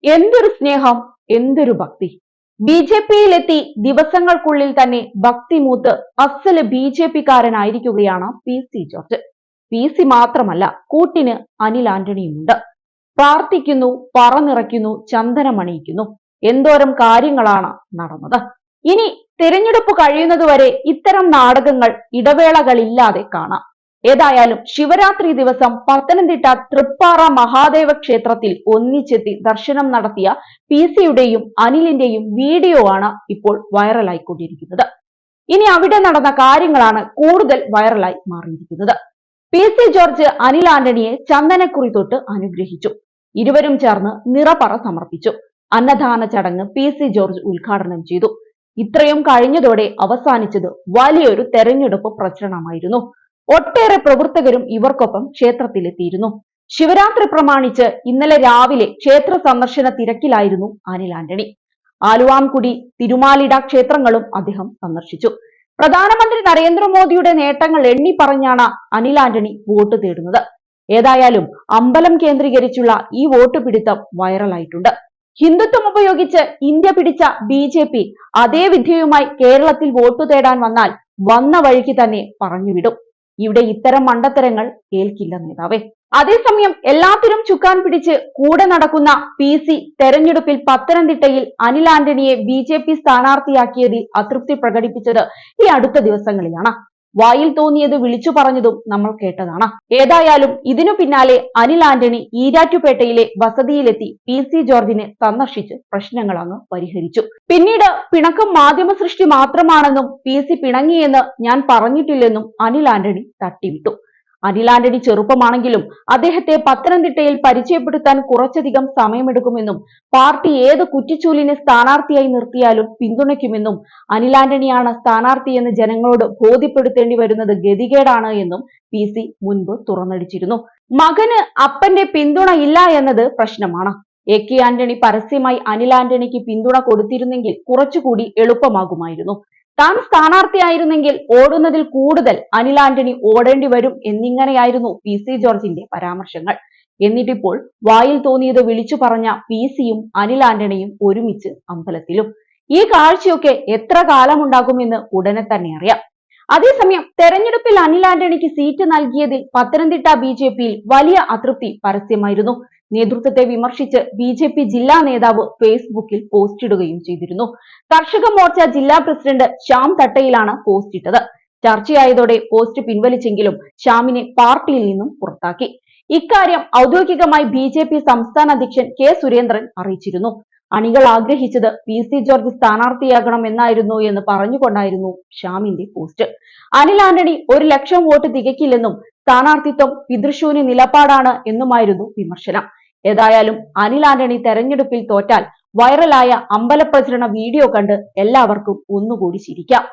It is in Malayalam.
എന്തൊരു സ്നേഹം, എന്തൊരു ഭക്തി. ബി.ജെ.പിയിലെത്തി ദിവസങ്ങൾക്കുള്ളിൽ തന്നെ ഭക്തി മൂത്ത് അസല് ബി.ജെ.പിക്കാരനായിരിക്കുകയാണ് പി.സി. ജോർജ്. പി.സി. മാത്രമല്ല, കൂട്ടിന് അനിൽ ആന്റണിയുമുണ്ട്. പ്രാർത്ഥിക്കുന്നു, പറനിറയ്ക്കുന്നു, ചന്ദനമണിയിക്കുന്നു. എന്തോരം കാര്യങ്ങളാണ് നടന്നത്. ഇനി തിരഞ്ഞെടുപ്പ് കഴിയുന്നതുവരെ ഇത്തരം നാടകങ്ങൾ ഇടവേളകളില്ലാതെ കാണാം. ഏതായാലും ശിവരാത്രി ദിവസം പത്തനംതിട്ട തൃപ്പാറ മഹാദേവ ക്ഷേത്രത്തിൽ ഒന്നിച്ചെത്തി ദർശനം നടത്തിയ പി.സിയുടെയും അനിലിന്റെയും വീഡിയോ ആണ് ഇപ്പോൾ വൈറലായിക്കൊണ്ടിരിക്കുന്നത്. ഇനി അവിടെ നടന്ന കാര്യങ്ങളാണ് കൂടുതൽ വൈറലായി മാറിയിരിക്കുന്നത്. പി.സി. ജോർജ് അനിൽ ആന്റണിയെ ചന്ദനക്കുറി തൊട്ട് അനുഗ്രഹിച്ചു. ഇരുവരും ചേർന്ന് നിറപറ സമർപ്പിച്ചു. അന്നദാന ചടങ്ങ് പി.സി. ജോർജ് ഉദ്ഘാടനം ചെയ്തു. ഇത്രയും കഴിഞ്ഞതോടെ അവസാനിച്ചത് വലിയൊരു തെരഞ്ഞെടുപ്പ് പ്രചരണമായിരുന്നു. ഒട്ടേറെ പ്രവർത്തകരും ഇവർക്കൊപ്പം ക്ഷേത്രത്തിലെത്തിയിരുന്നു. ശിവരാത്രി പ്രമാണിച്ച് ഇന്നലെ രാവിലെ ക്ഷേത്ര സന്ദർശന തിരക്കിലായിരുന്നു അനിൽ ആന്റണി. ആലുവാംകുടി, തിരുമാലിട ക്ഷേത്രങ്ങളും അദ്ദേഹം സന്ദർശിച്ചു. പ്രധാനമന്ത്രി നരേന്ദ്രമോദിയുടെ നേട്ടങ്ങൾ എണ്ണി പറഞ്ഞാണ് അനിൽ ആന്റണി വോട്ട് തേടുന്നത്. ഏതായാലും അമ്പലം കേന്ദ്രീകരിച്ചുള്ള ഈ വോട്ട് പിടുത്തം വൈറലായിട്ടുണ്ട്. ഹിന്ദുത്വം ഉപയോഗിച്ച് ഇന്ത്യ പിടിച്ച ബി.ജെ.പി അതേ വിദ്യയുമായി കേരളത്തിൽ വോട്ടു തേടാൻ വന്നാൽ വന്ന വഴിക്ക് തന്നെ പറഞ്ഞുവിടും. ഇവിടെ ഇത്തരം മണ്ടത്തരങ്ങൾ കേൾക്കില്ല നേതാവേ. അതേസമയം എല്ലാത്തിനും ചുക്കാൻ പിടിച്ച് കൂടെ നടക്കുന്ന പി.സി. തെരഞ്ഞെടുപ്പിൽ പത്തനംതിട്ടയിൽ അനിൽ ആന്റണിയെ ബി.ജെ.പി സ്ഥാനാർത്ഥിയാക്കിയതിൽ അതൃപ്തി പ്രകടിപ്പിച്ചത് ഈ അടുത്ത ദിവസങ്ങളിലാണ്. വായിൽ തോന്നിയത് വിളിച്ചു പറഞ്ഞതും നമ്മൾ കേട്ടതാണ്. ഏതായാലും ഇതിനു പിന്നാലെ അനിൽ ആന്റണി ഈരാറ്റുപേട്ടയിലെ വസതിയിലെത്തി പി.സി. ജോർജിനെ സന്ദർശിച്ച് പ്രശ്നങ്ങൾ അങ്ങ് പരിഹരിച്ചു. പിന്നീട് പിണക്കം മാധ്യമ സൃഷ്ടി മാത്രമാണെന്നും പി.സി. പിണങ്ങിയെന്ന് ഞാൻ പറഞ്ഞിട്ടില്ലെന്നും അനിൽ ആന്റണി തട്ടിവിട്ടു. അനിൽ ആന്റണി ചെറുപ്പമാണെങ്കിലും അദ്ദേഹത്തെ പത്തനംതിട്ടയിൽ പരിചയപ്പെടുത്താൻ കുറച്ചധികം സമയമെടുക്കുമെന്നും പാർട്ടി ഏത് കുറ്റിച്ചൂലിനെ സ്ഥാനാർത്ഥിയായി നിർത്തിയാലും പിന്തുണയ്ക്കുമെന്നും അനിൽ ആന്റണിയാണ് സ്ഥാനാർത്ഥിയെന്ന് ജനങ്ങളോട് ബോധ്യപ്പെടുത്തേണ്ടി വരുന്നത് ഗതികേടാണ് എന്നും പി.സി. മുൻപ് തുറന്നടിച്ചിരുന്നു. മകന് അപ്പന്റെ പിന്തുണ ഇല്ല എന്നത് പ്രശ്നമാണ്. എ.കെ. ആന്റണി പരസ്യമായി അനിൽ ആന്റണിക്ക് പിന്തുണ കൊടുത്തിരുന്നെങ്കിൽ കുറച്ചുകൂടി എളുപ്പമാകുമായിരുന്നു. താൻ സ്ഥാനാർത്ഥിയായിരുന്നെങ്കിൽ ഓടുന്നതിൽ കൂടുതൽ അനിൽ ആന്റണി ഓടേണ്ടി വരും എന്നിങ്ങനെയായിരുന്നു പി.സി. ജോർജിന്റെ പരാമർശങ്ങൾ. എന്നിട്ടിപ്പോൾ വായിൽ തോന്നിയത് വിളിച്ചു പറഞ്ഞ പി.സിയും അനിൽ ആന്റണിയും ഒരുമിച്ച് അമ്പലത്തിലും. ഈ കാഴ്ചയൊക്കെ എത്ര കാലമുണ്ടാകുമെന്ന് ഉടനെ തന്നെ അറിയാം. അതേസമയം തെരഞ്ഞെടുപ്പിൽ അനിൽ ആന്റണിക്ക് സീറ്റ് നൽകിയതിൽ പത്തനംതിട്ട ബി.ജെ.പിയിൽ വലിയ അതൃപ്തി പരസ്യമായിരുന്നു. നേതൃത്വത്തെ വിമർശിച്ച് ബി.ജെ.പി ജില്ലാ നേതാവ് ഫേസ്ബുക്കിൽ പോസ്റ്റിടുകയും ചെയ്തിരുന്നു. കർഷക മോർച്ച ജില്ലാ പ്രസിഡന്റ് ശ്യാം തട്ടയിലാണ് പോസ്റ്റ് ഇട്ടത്. ചർച്ചയായതോടെ പോസ്റ്റ് പിൻവലിച്ചെങ്കിലും ശ്യാമിനെ പാർട്ടിയിൽ നിന്നും പുറത്താക്കി. ഇക്കാര്യം ഔദ്യോഗികമായി ബി.ജെ.പി സംസ്ഥാന അധ്യക്ഷൻ കെ സുരേന്ദ്രൻ അറിയിച്ചിരുന്നു. അണികൾ ആഗ്രഹിച്ചത് പി.സി. ജോർജ് സ്ഥാനാർത്ഥിയാകണം എന്നായിരുന്നു എന്ന് പറഞ്ഞുകൊണ്ടായിരുന്നു ശ്യാമിന്റെ പോസ്റ്റ്. അനിൽ ആന്റണി 1,00,000 വോട്ട് തികക്കില്ലെന്നും സ്ഥാനാർത്ഥിത്വം പിതൃശൂന്യ നിലപാടാണ് എന്നുമായിരുന്നു വിമർശനം. ഏതായാലും അനിൽ ആന്റണി തെരഞ്ഞെടുപ്പിൽ തോറ്റാൽ വൈറലായ അമ്പലപ്രചരണ വീഡിയോ കണ്ട് എല്ലാവർക്കും ഒന്നുകൂടി ചിരിക്കാം.